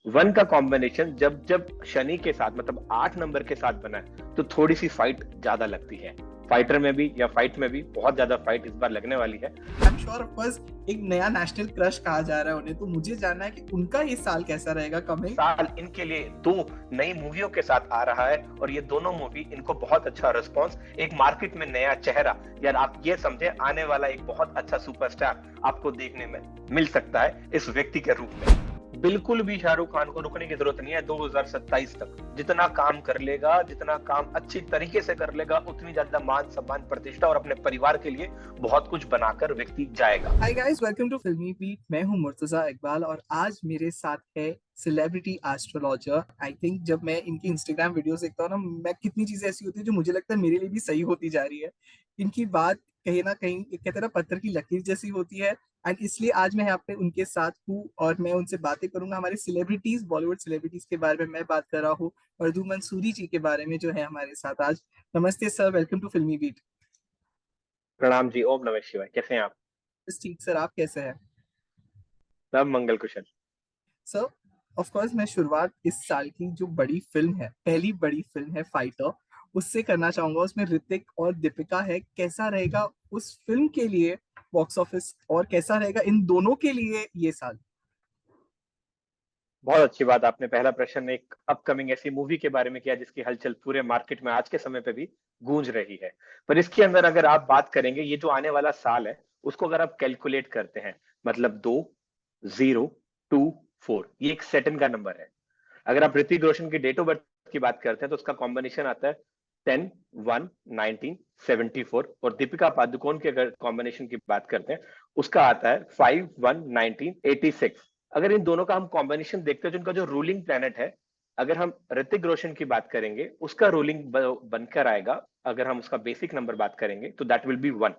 One का combination जब जब शनि के साथ मतलब 8 नंबर के साथ बना है तो थोड़ी सी फाइट ज्यादा लगती है। फाइटर में भी या फाइट में भी बहुत ज्यादा फाइट इस बार लगने वाली है। I am sure of course एक नया नेशनल क्रश कहा जा रहा है उन्हें, तो मुझे जानना है कि उनका ये साल कैसा रहेगा कमिंग। साल इनके लिए दो नई मूवियों के साथ आ रहा है और ये दोनों मूवी इनको बहुत अच्छा रिस्पांस, एक मार्केट में नया चेहरा, यार आप ये समझे आने वाला एक बहुत अच्छा सुपरस्टार आपको देखने में मिल सकता है इस व्यक्ति के रूप में। बिल्कुल भी शाहरुख खान को रुकने की जरूरत नहीं है। 2027 तक जितना काम कर लेगा, जितना काम अच्छी तरीके से कर लेगा, उतनी ज्यादा मान सम्मान प्रतिष्ठा और अपने परिवार के लिए बहुत कुछ बनाकर व्यक्ति जाएगा। हाय गाइस, वेलकम टू फिल्मी बीट। मैं हूं मुर्तजा इकबाल और आज मेरे साथ है सेलिब्रिटी एस्ट्रोलॉजर। आई थिंक जब मैं इनकी इंस्टाग्राम वीडियोस देखता हूँ ना, मैं कितनी चीजें ऐसी होती है जो मुझे लगता है मेरे लिए भी सही होती जा रही है। इनकी बात कहीं ना कहीं एक कहते हैं ना पत्थर की लकीर जैसी होती है। एंड इसलिए आज मैं यहाँ पे उनके साथ हूँ और मैं उनसे बातें करूंगा हमारे सेलिब्रिटीज, बॉलीवुड सेलिब्रिटीज के बारे में मैं बात कर रहा हूँ। मधु मंसूरी जी के बारे में जो है हमारे साथ आज। नमस्ते सर, वेलकम टू फिल्मी बीट। प्रणाम जी, ओम नमः शिवाय। कैसे हैं आप? बस ठीक सर, आप कैसे हैं? सब मंगल कुशल। सर, ऑफ कोर्स मैं शुरुआत इस साल की जो बड़ी फिल्म है, पहली बड़ी फिल्म है फाइटर, उससे करना चाहूंगा। उसमें ऋतिक और दीपिका है, कैसा रहेगा उस फिल्म के लिए बॉक्स ऑफिस, और कैसा रहेगा इन दोनों के लिए ये साल? बहुत अच्छी बात, आपने पहला प्रश्न एक अपकमिंग ऐसी मूवी के बारे में किया जिसकी हलचल पूरे मार्केट में आज के समय पे भी गूंज रही है। पर इसके अंदर अगर आप बात करेंगे, ये जो आने वाला साल है उसको अगर आप कैलकुलेट करते हैं, मतलब 2024, ये एक सेटन का नंबर है। अगर आप ऋतिक रोशन की डेट ऑफ बर्थ की बात करते हैं तो उसका कॉम्बिनेशन आता है 10-1-1974, और दीपिका पादुकोण के अगर कॉम्बिनेशन की बात करते हैं उसका आता है 5-1-1986। अगर इन दोनों का हम कॉम्बिनेशन देखते हैं, जो उनका जो रूलिंग प्लैनेट है, अगर हम ऋतिक रोशन की बात करेंगे उसका रूलिंग बनकर आएगा, अगर हम उसका बेसिक नंबर बात करेंगे तो that will B one.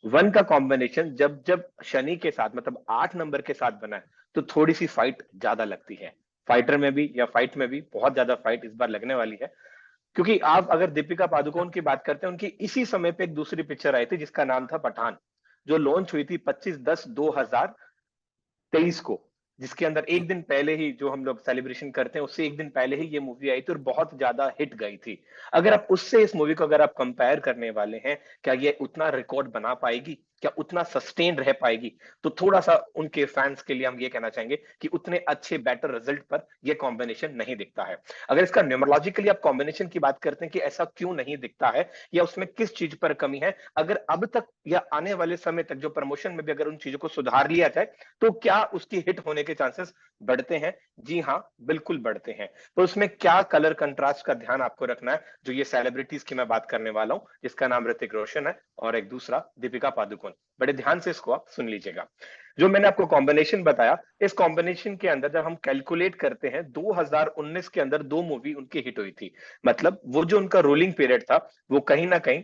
One का कॉम्बिनेशन जब जब शनि के साथ मतलब 8 नंबर के साथ बना है तो थोड़ी सी फाइट ज्यादा लगती है। फाइटर में भी या फाइट में भी बहुत ज्यादा फाइट इस बार लगने वाली है। क्योंकि आप अगर दीपिका पादुकोण की बात करते हैं, उनकी इसी समय पे एक दूसरी पिक्चर आई थी जिसका नाम था पठान, जो लॉन्च हुई थी 25/10/2023 को, जिसके अंदर एक दिन पहले ही जो हम लोग सेलिब्रेशन करते हैं उससे एक दिन पहले ही ये मूवी आई थी और बहुत ज्यादा हिट गई थी। अगर आप उससे इस मूवी को अगर आप कंपेयर करने वाले हैं, क्या ये उतना रिकॉर्ड बना पाएगी, क्या उतना सस्टेन रह पाएगी, तो थोड़ा सा उनके फैंस के लिए हम ये कहना चाहेंगे कि उतने अच्छे बेटर रिजल्ट पर ये कॉम्बिनेशन नहीं दिखता है। अगर इसका न्यूमरोलॉजिकली आप कॉम्बिनेशन की बात करते हैं कि ऐसा क्यों नहीं दिखता है या उसमें किस चीज पर कमी है, अगर अब तक या आने वाले समय तक जो प्रमोशन में भी अगर उन चीजों को सुधार लिया जाए तो क्या उसकी हिट होने के चांसेस बढ़ते हैं? जी हाँ, बिल्कुल बढ़ते हैं। तो उसमें क्या कलर कंट्रास्ट का ध्यान आपको रखना है, जो ये सेलिब्रिटीज की मैं बात करने वाला हूं, जिसका नाम ऋतिक रोशन है और एक दूसरा दीपिका पादुकोण। बड़े ध्यान से इसको आप सुन लीजिएगा। जो मैंने आपको कॉम्बिनेशन बताया, इस कॉम्बिनेशन के अंदर जब हम कैलकुलेट करते हैं 2019 के अंदर दो मूवी उनकी हिट हुई थी। मतलब वो जो उनका रूलिंग पीरियड था वो कहीं ना कहीं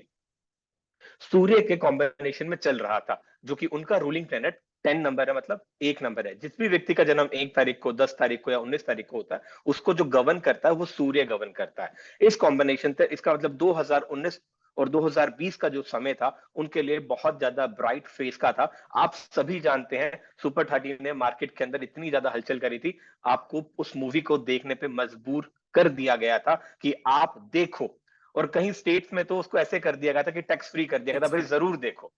सूर्य के कॉम्बिनेशन में चल रहा था, जो कि उनका रूलिंग प्लेनेट 10 नंबर है, मतलब एक नंबर है। जिस भी व्यक्ति का जन्म 1 तारीख को, 10 तारीख को या 19 तारीख को होता है, उसको जो गवर्न करता है वो सूर्य गवर्न करता है। इस कॉम्बिनेशन से इसका मतलब 2019 और 2020 का जो समय था उनके लिए बहुत ज्यादा ब्राइट फेस का था। आप सभी जानते हैं सुपर 13 ने मार्केट के अंदर इतनी ज्यादा हलचल करी थी, आपको उस मूवी को देखने पे मजबूर कर दिया गया था कि आप देखो। और कहीं स्टेट्स में तो उसको ऐसे कर दिया गया था कि टैक्स फ्री कर दिया गया था, भाई जरूर देखो।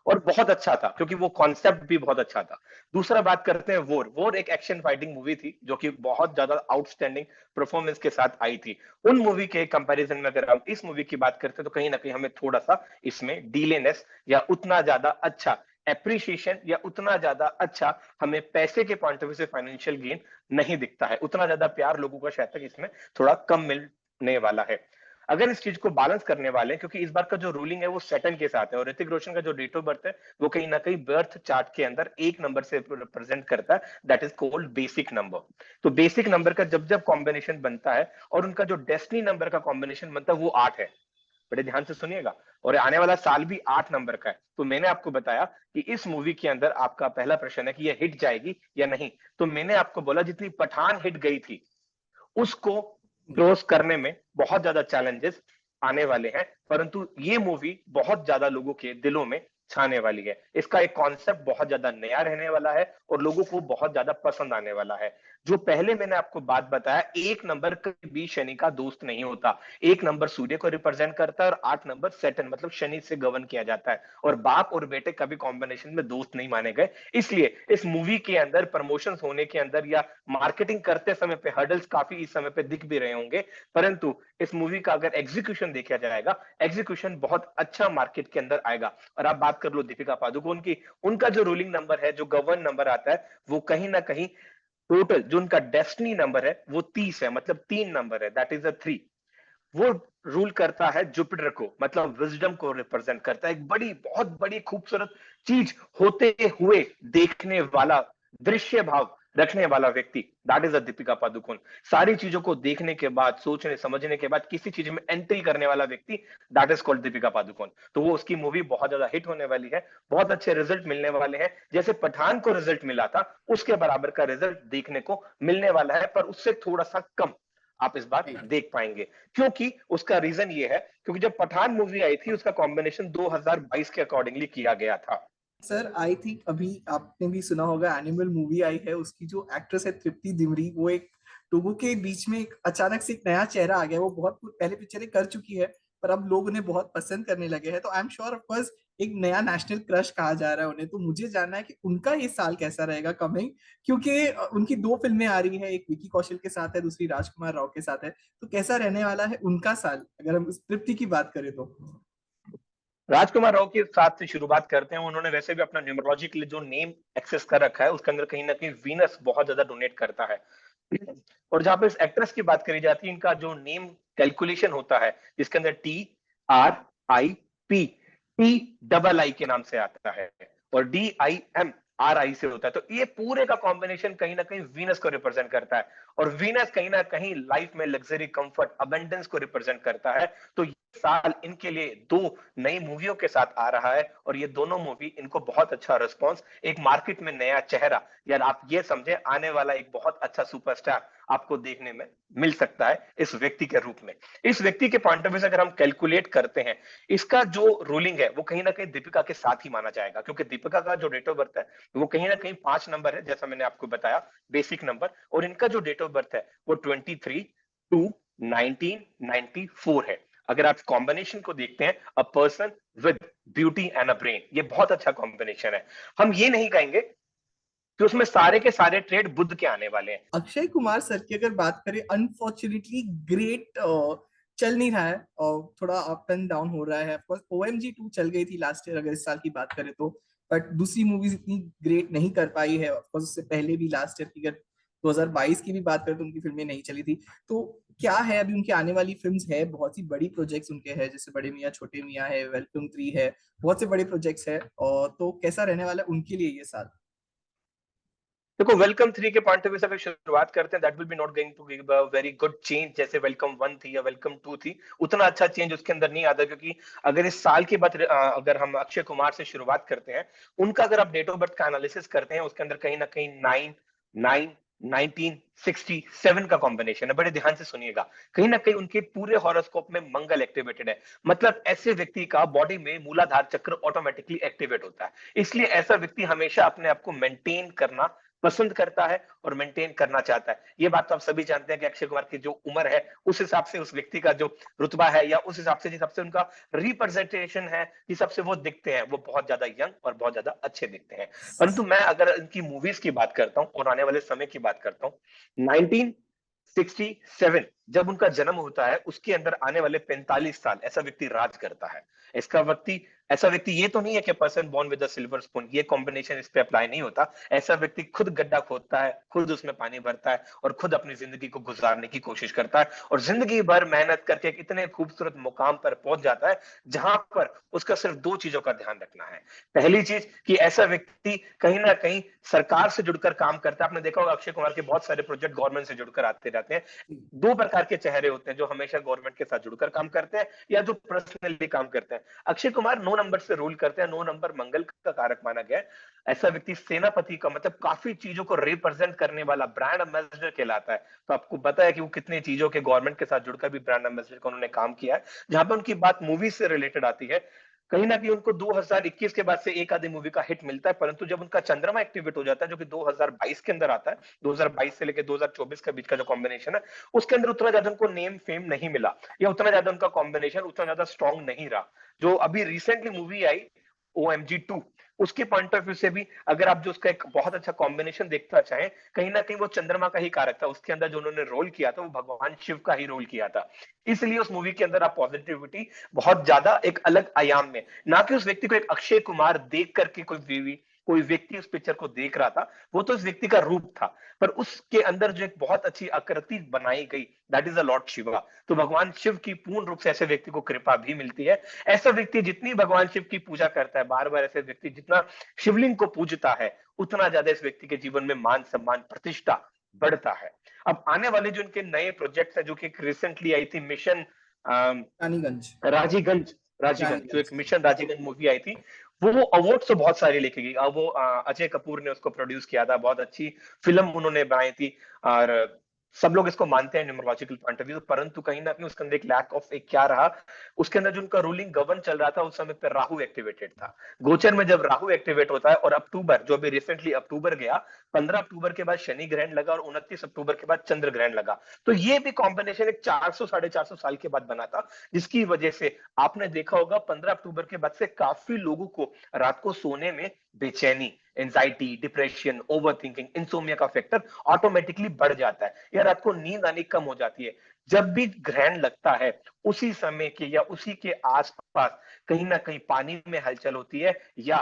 और बहुत अच्छा था क्योंकि वो कॉन्सेप्ट भी बहुत अच्छा था। दूसरा बात करते हैं वोर। वोर एक एक्शन फाइटिंग मूवी थी जो कि बहुत ज्यादा आउटस्टैंडिंग परफॉर्मेंस के साथ आई थी। उन मूवी के कंपैरिजन में अगर हम इस मूवी की बात करते हैं तो कहीं ना कहीं हमें थोड़ा सा इसमें डीलेनेस या उतना ज्यादा अच्छा एप्रिसिएशन या उतना ज्यादा अच्छा हमें पैसे के पॉइंट ऑफ व्यू से फाइनेंशियल गेन नहीं दिखता है। उतना ज्यादा प्यार लोगों का शायद तक इसमें थोड़ा कम मिलने वाला है। अगर इस चीज को बैलेंस करने वाले हैं, क्योंकि इस बार का जो रूलिंग है वो सेटन के साथ है और ऋतिक रोशन का जो डेट ऑफ बर्थ है वो कहीं ना कहीं बर्थ चार्ट के अंदर एक नंबर से रिप्रेजेंट करता है, that is called basic number. तो बेसिक नंबर का जब जब कॉम्बिनेशन बनता है और उनका जो डेस्टिनी नंबर का कॉम्बिनेशन बनता है वो 8 है। बड़े ध्यान से सुनिएगा। और आने वाला साल भी 8 नंबर का है। तो मैंने आपको बताया कि इस मूवी के अंदर आपका पहला प्रश्न है कि ये हिट जाएगी या नहीं। तो मैंने आपको बोला जितनी पठान हिट गई थी उसको क्रॉस करने में बहुत ज्यादा चैलेंजेस आने वाले हैं, परंतु ये मूवी बहुत ज्यादा लोगों के दिलों में छाने वाली है। इसका एक कॉन्सेप्ट बहुत ज्यादा नया रहने वाला है और लोगों को बहुत ज्यादा पसंद आने वाला है। जो पहले मैंने आपको बात बताया, एक नंबर कभी भी शनि का दोस्त नहीं होता। एक नंबर सूर्य को रिप्रेजेंट करता है और 8 नंबर सैटर्न मतलब शनि से गवर्न किया जाता है। और बाप और बेटे कभी कॉम्बिनेशन में दोस्त नहीं माने गए। इसलिए इस मूवी के अंदर प्रमोशंस होने के अंदर या मार्केटिंग करते समय पे हर्डल्स काफी इस समय पे दिख भी रहे होंगे, परंतु इस मूवी का अगर एग्जीक्यूशन देखा जाएगा, एग्जीक्यूशन बहुत अच्छा मार्केट के अंदर आएगा। और आप बात कर लो दीपिका पादुकोण की, उनका जो रूलिंग नंबर है, जो गवर्न नंबर आता है, वो कहीं ना कहीं टोटल जो उनका डेस्टिनी नंबर है वो 30 है, मतलब 3 नंबर है, दैट इज अ 3। वो रूल करता है जुपिटर को, मतलब विजडम को रिप्रेजेंट करता है। एक बड़ी, बहुत बड़ी खूबसूरत चीज होते हुए देखने वाला, दृश्य भाव रखने वाला व्यक्ति, that is a Deepika Padukone. सारी चीजों को देखने के बाद, सोचने समझने के बाद किसी चीज में एंट्री करने वाला व्यक्ति, that is called Deepika Padukone. तो वो, उसकी मूवी बहुत ज्यादा हिट होने वाली है, बहुत अच्छे रिजल्ट मिलने वाले हैं। जैसे पठान को रिजल्ट मिला था, उसके बराबर का रिजल्ट देखने को मिलने वाला है, पर उससे थोड़ा सा कम आप इस बार देख पाएंगे। क्योंकि उसका रीजन ये है, क्योंकि जब पठान मूवी आई थी उसका कॉम्बिनेशन 2022 के अकॉर्डिंगली किया गया था। सर आई थिंक अभी आपने भी सुना होगा, एनिमल मूवी आई है, उसकी जो एक्ट्रेस है तृप्ति दिमरी, वो एक लोगों के बीच में एक अचानक से एक नया चेहरा आ गया। वो बहुत पहले पिक्चरें कर चुकी है, पर अब लोग उन्हें बहुत पसंद करने लगे हैं। तो I am sure of course एक नया नेशनल क्रश कहा जा रहा है उन्हें। तो मुझे जानना है कि उनका ये साल कैसा रहेगा कमिंग, क्योंकि उनकी दो फिल्में आ रही है, एक विकी कौशल के साथ है, दूसरी राजकुमार राव के साथ है। तो कैसा रहने वाला है उनका साल, अगर हम इस तृप्ति की बात करें तो? राजकुमार राव के साथ से शुरुआत करते हैं। उन्होंने वैसे भी अपना न्यूमरोलॉजी के लिए जो नेम एक्सेस कर रखा है, उसके अंदर कहीं ना कहीं वीनस बहुत ज्यादा डोनेट करता है। और जहां पे इस एक्ट्रेस की बात करी जाती है, इनका जो नेम कैलकुलेशन होता है, जिसके अंदर TRIP, TII के नाम से आता है, और DIMRI से होता है। तो ये पूरे का कॉम्बिनेशन कहीं ना कहीं वीनस को रिप्रेजेंट करता है। और वीनस कहीं ना कहीं लाइफ में लग्जरी, कंफर्ट, अबंडेंस को रिप्रेजेंट करता है। तो ये साल इनके लिए दो नई मूवियों के साथ आ रहा है, और ये दोनों मूवी इनको बहुत अच्छा रिस्पॉन्स, एक मार्केट में नया चेहरा, या आप ये समझे आने वाला एक बहुत अच्छा सुपरस्टार आपको देखने में मिल सकता है इस व्यक्ति के रूप में। इस व्यक्ति के पॉइंट ऑफ व्यू से अगर हम कैलकुलेट करते हैं, इसका जो रूलिंग है वो कहीं ना कहीं दीपिका के साथ ही माना जाएगा, क्योंकि दीपिका का जो डेट ऑफ बर्थ है वो कहीं ना कहीं 5 नंबर है, जैसा मैंने आपको बताया, बेसिक नंबर। और इनका जो डेट ऑफ बर्थ है वो 23/2/1994 है। अगर आप कॉम्बिनेशन को देखते हैं, a person with beauty and a brain, ये बहुत अच्छा कॉम्बिनेशन है। हम ये नहीं कहेंगे कि उसमें सारे के सारे ट्रेड बुध के आने वाले हैं। अक्षय कुमार सर की अगर बात करें, अनफॉर्चुनेटली ग्रेट चल नहीं रहा है और थोड़ा अप एंड डाउन हो रहा है। ऑफकोर्स OMG 2 चल गई थी लास्ट ईयर अगर इस साल की बात करें तो, बट दूसरी मूवीज इतनी ग्रेट नहीं कर पाई है। ऑफकोर्स उससे पहले भी लास्ट ईयर की अगर 2022 की भी बात करें तो उनकी फिल्में नहीं चली थी। तो क्या है अभी उनकी आने वाली फिल्म्स है, बहुत सी बड़ी प्रोजेक्ट्स उनके हैं, जैसे बड़े मियाँ छोटे मियाँ है, वेलकम 3 है, बहुत से बड़े प्रोजेक्ट्स है। और तो कैसा रहने वाला है उनके लिए ये साल? देखो, वेलकम 3 के पॉइंट ऑफ व्यू से अगर शुरुआत करते हैं, that will be not going to give a very good change, जैसे वेलकम 1 थी या वेलकम 2 थी। उतना अच्छा चेंज उसके अंदर नहीं आता, क्योंकि अगर इस साल की बात अगर हम अक्षय कुमार से शुरुआत करते हैं, उनका अगर आप डेट ऑफ बर्थ का एनालिसिस करते हैं, उसके अंदर कहीं ना कहीं 9 9 1967 का कॉम्बिनेशन है। बड़े ध्यान से सुनिएगा, कहीं ना कहीं उनके पूरे हॉरोस्कोप में मंगल एक्टिवेटेड है। मतलब ऐसे व्यक्ति का बॉडी में मूलाधार चक्र ऑटोमेटिकली एक्टिवेट होता है। इसलिए ऐसा व्यक्ति हमेशा अपने आप को मेंटेन करना पसंद करता है और मेंटेन करना चाहता है। ये बात तो आप सभी जानते हैं कि अक्षय कुमार की जो उम्र है, उस हिसाब से उस व्यक्ति का जो रुतबा है, या उस हिसाब से जिस हिसाब से उनका रिप्रेजेंटेशन है, जिस हिसाब से वो दिखते हैं, वो बहुत ज्यादा यंग और बहुत ज्यादा अच्छे दिखते हैं। परंतु मैं अगर इनकी मूवीज की बात करता हूं और आने वाले समय की बात करता हूं, 1967 जब उनका जन्म होता है, उसके अंदर आने वाले 45 साल ऐसा व्यक्ति राज करता है। इसका व्यक्ति ऐसा व्यक्ति ये तो नहीं है कि person born with a silver spoon, ये कॉम्बिनेशन इस पे अप्लाई नहीं होता। ऐसा व्यक्ति खुद गड्ढा खोदता है, खुद उसमें पानी भरता है, और खुद अपनी जिंदगी को गुजारने की कोशिश करता है, और जिंदगी भर मेहनत करके एक इतने खूबसूरत मुकाम पर पहुंच जाता है, जहां पर उसका सिर्फ दो चीजों का ध्यान रखना है। पहली चीज कि ऐसा व्यक्ति कहीं ना कहीं सरकार से जुड़कर काम करता है। आपने देखा होगा अक्षय कुमार के बहुत सारे प्रोजेक्ट गवर्नमेंट से जुड़कर आते रहते हैं। दो प्रकार के चेहरे होते हैं, जो हमेशा गवर्नमेंट के साथ जुड़कर काम करते हैं, या जो पर्सनली काम करते हैं। अक्षय कुमार 9 नंबर से रूल करते हैं, 9 नंबर मंगल का कारक माना गया है। ऐसा व्यक्ति सेनापति का मतलब काफी चीजों को रिप्रेजेंट करने वाला ब्रांड एम्बेसडर कहलाता है। तो आपको पता है कि वो कितनी चीजों के गवर्नमेंट के साथ जुड़कर भी ब्रांड एम्बेसडर का उन्होंने काम किया है। जहां पे उनकी बात मूवी से रिलेटेड आती है, कहीं ना कहीं उनको 2021 के बाद से एक आधी मूवी का हिट मिलता है, परंतु जब उनका चंद्रमा एक्टिवेट हो जाता है जो कि 2022 के अंदर आता है, 2022 से लेकर 2024 के बीच का जो कॉम्बिनेशन है, उसके अंदर उतना ज्यादा उनको नेम फेम नहीं मिला, या उतना ज्यादा उनका कॉम्बिनेशन उतना ज्यादा स्ट्रॉन्ग नहीं रहा। जो अभी रिसेंटली मूवी आई OMG 2, उसके पॉइंट ऑफ व्यू से भी अगर आप जो उसका एक बहुत अच्छा कॉम्बिनेशन देखना चाहें, कहीं ना कहीं वो चंद्रमा का ही कारक था। उसके अंदर जो उन्होंने रोल किया था वो भगवान शिव का ही रोल किया था। इसलिए उस मूवी के अंदर आप पॉजिटिविटी बहुत ज्यादा एक अलग आयाम में, ना कि उस व्यक्ति को एक अक्षय कुमार देख करके कोई व्यक्ति उस पिक्चर को देख रहा था, वो तो उस व्यक्ति का रूप था, पर उसके अंदर जो एक बहुत अच्छी आकृति बनाई गई, that is a Lord Shiva. तो भगवान शिव की पूर्ण रूप से ऐसे व्यक्ति को कृपा भी मिलती है। ऐसा व्यक्ति जितनी भगवान शिव की पूजा करता है, बार बार ऐसे व्यक्ति जितना शिवलिंग को पूजता है, उतना ज्यादा इस व्यक्ति के जीवन में मान सम्मान प्रतिष्ठा बढ़ता है। अब आने वाले जो उनके नए प्रोजेक्ट्स है, जो कि रिसेंटली आई थी मिशन रानीगंज। राजीगंज, राजीगंज जो एक रानीगंज। मिशन राजीगंज मूवी आई थी, वो अवार्ड तो बहुत सारे लेके गई। अब वो अजय कपूर ने उसको प्रोड्यूस किया था, बहुत अच्छी फिल्म उन्होंने बनाई थी, और सब लोग इसको मानते हैं न्यूमरोलॉजिकल पॉइंट ऑफ व्यू, परंतु कहीं ना कहीं उसके अंदर एक लैक ऑफ एक क्या रहा, उसके अंदर जो उनका रूलिंग गवर्न चल रहा था उस समय पे राहु एक्टिवेटेड था। गोचर में जब राहु एक्टिवेट होता है, और अक्टूबर जो अभी रिसेंटली अक्टूबर गया, 15 अक्टूबर के बाद शनि ग्रहण लगा और 29 अक्टूबर के बाद चंद्र ग्रहण लगा, तो ये भी कॉम्बिनेशन एक 400 450 साल के बाद बना था, जिसकी वजह से आपने देखा होगा 15 अक्टूबर के बाद से काफी लोगों को रात को सोने में बेचैनी, anxiety, depression, over thinking, insomnia का फैक्टर ऑटोमेटिकली बढ़ जाता है, या रात को नींद आनी कम हो जाती है। जब भी ग्रहण लगता है, उसी समय के या उसी के आसपास कहीं ना कहीं पानी में हलचल होती है, या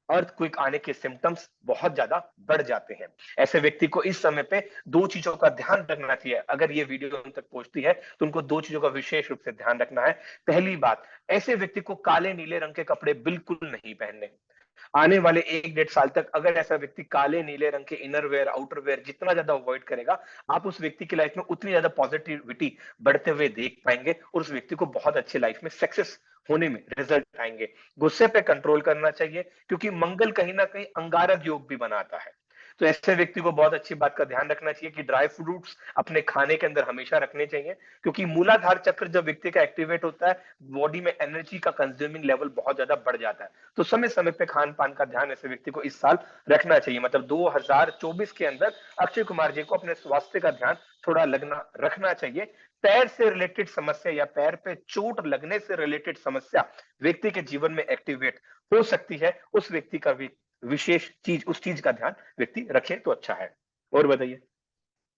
अर्थक्वेक आने के सिम्टम्स बहुत ज्यादा बढ़ जाते हैं। ऐसे व्यक्ति को इस समय पे दो चीजों का ध्यान रखना चाहिए। अगर ये वीडियो उन तक पहुंचती है तो उनको दो चीजों का विशेष रूप से ध्यान रखना है। पहली बात, ऐसे व्यक्ति को काले नीले रंग के कपड़े बिल्कुल नहीं पहनने। आने वाले 1 डेढ़ साल तक अगर ऐसा व्यक्ति काले नीले रंग के इनरवेयर आउटरवेयर जितना ज्यादा अवॉइड करेगा, आप उस व्यक्ति की लाइफ में उतनी ज्यादा पॉजिटिविटी बढ़ते हुए देख पाएंगे, और उस व्यक्ति को बहुत अच्छी लाइफ में सक्सेस होने में रिजल्ट आएंगे। गुस्से पे कंट्रोल करना चाहिए, क्योंकि मंगल कहीं ना कहीं अंगारक योग भी बनाता है। तो ऐसे व्यक्ति को बहुत अच्छी बात का ध्यान रखना चाहिए कि ड्राई फ्रूट्स अपने खाने के अंदर हमेशा रखने चाहिए, क्योंकि मूलाधार चक्र जब व्यक्ति का एक्टिवेट होता है, बॉडी में एनर्जी का कंज्यूमिंग लेवल बहुत ज्यादा बढ़ जाता है। तो समय समय पे खान पान का ध्यान ऐसे व्यक्ति को इस साल रखना चाहिए। मतलब 2024 के अंदर अक्षय कुमार जी को अपने स्वास्थ्य का ध्यान थोड़ा लगना रखना चाहिए। पैर से रिलेटेड समस्या या पैर पे चोट लगने से रिलेटेड समस्या व्यक्ति के जीवन में एक्टिवेट हो सकती है, उस व्यक्ति का भी विशेष चीज, उस चीज का ध्यान व्यक्ति रखे तो अच्छा है। और बताइए।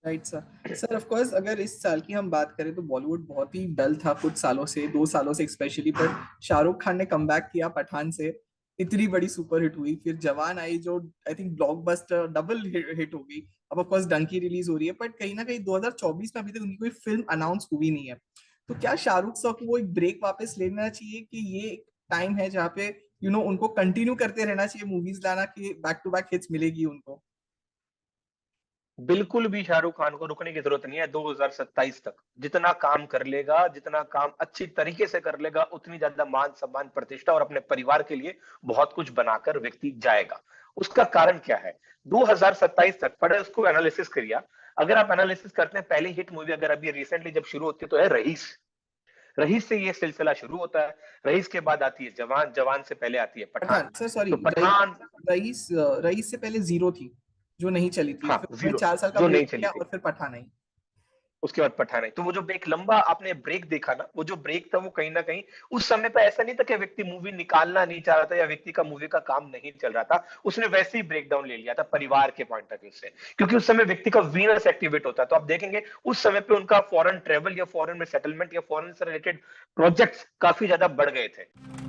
Right sir. Sir of course अगर इस साल की हम बात करें तो बॉलीवुड बहुत ही डल था कुछ सालों से, 2 सालों से स्पेशली, पर शाहरुख खान ने कमबैक किया पठान से, इतनी बड़ी सुपर हिट हुई, फिर जवान आई जो I think blockbuster double hit हो गई। अब ऑफ कोर्स डंकी रिलीज हो रही है, बट कहीं ना कहीं 2024 में अभी तक उनकी कोई फिल्म अनाउंस हुई नहीं है। तो क्या शाहरुख सर को वो एक ब्रेक वापस लेना चाहिए कि ये टाइम है जहाँ पे उनको कंटिन्यू करते रहना चाहिए मूवीज लाना, कि बैक टू बैक हिट्स मिलेगी उनको? बिल्कुल भी शाहरुख खान को रुकने की जरूरत नहीं है। 2027 तक जितना काम कर लेगा, जितना काम अच्छी तरीके से कर लेगा, उतनी ज्यादा मान सम्मान प्रतिष्ठा और अपने परिवार के लिए बहुत कुछ बनाकर व्यक्ति जाएगा। उसका कारण क्या है? 2027 तक पढ़े, उसको एनालिसिस करिए। अगर आप एनालिसिस करते हैं, पहली हिट मूवी अगर अभी रिसेंटली जब शुरू होती है तो है रईस। रईस से ये सिलसिला शुरू होता है। रईस के बाद आती है जवान, जवान से पहले आती है पठान। पठान सर, सॉरी, तो पठान, रईस रईस से पहले जीरो थी जो नहीं चली थी, हाँ फिर उसने जीरो, 4 साल का जो ब्रेक नहीं चली किया थी, और फिर पठान आई। उसके बाद पठान आई। तो वो जो एक लंबा आपने ब्रेक देखा ना, वो जो ब्रेक था वो कहीं ना कहीं उस समय पे ऐसा नहीं था कि व्यक्ति मूवी निकालना नहीं चाह रहा था या व्यक्ति का मूवी का काम नहीं चल रहा था, उसने वैसे ही ब्रेक डाउन ले लिया था परिवार के पॉइंट ऑफ व्यू से, क्योंकि उस समय व्यक्ति का वीनस एक्टिवेट होता है। तो आप देखेंगे उस समय पे उनका फॉरेन ट्रेवल या फॉरेन में सेटलमेंट या फॉरेन से रिलेटेड प्रोजेक्ट्स काफी ज्यादा बढ़ गए थे।